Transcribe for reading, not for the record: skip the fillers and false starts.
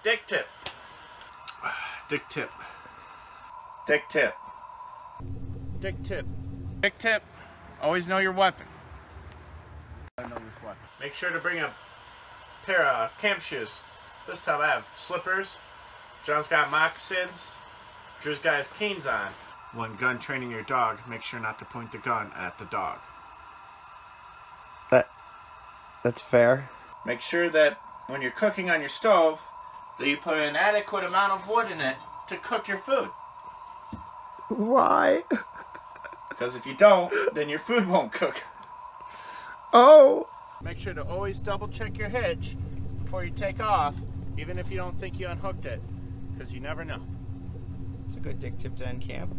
Dick tip. Dick tip. Dick tip. Dick tip. Dick tip. Always know your weapon. I know this weapon. Make sure to bring a pair of camp shoes. This time I have slippers. John's got moccasins. Drew's got his Keens on. When gun training your dog, make sure not to point the gun at the dog. That's fair. Make sure that when you're cooking on your stove, that you put an adequate amount of wood in it to cook your food. Why? Because if you don't, then your food won't cook. Oh! Make sure to always double check your hitch before you take off, even if you don't think you unhooked it, because you never know. It's a good dick tip to end camp.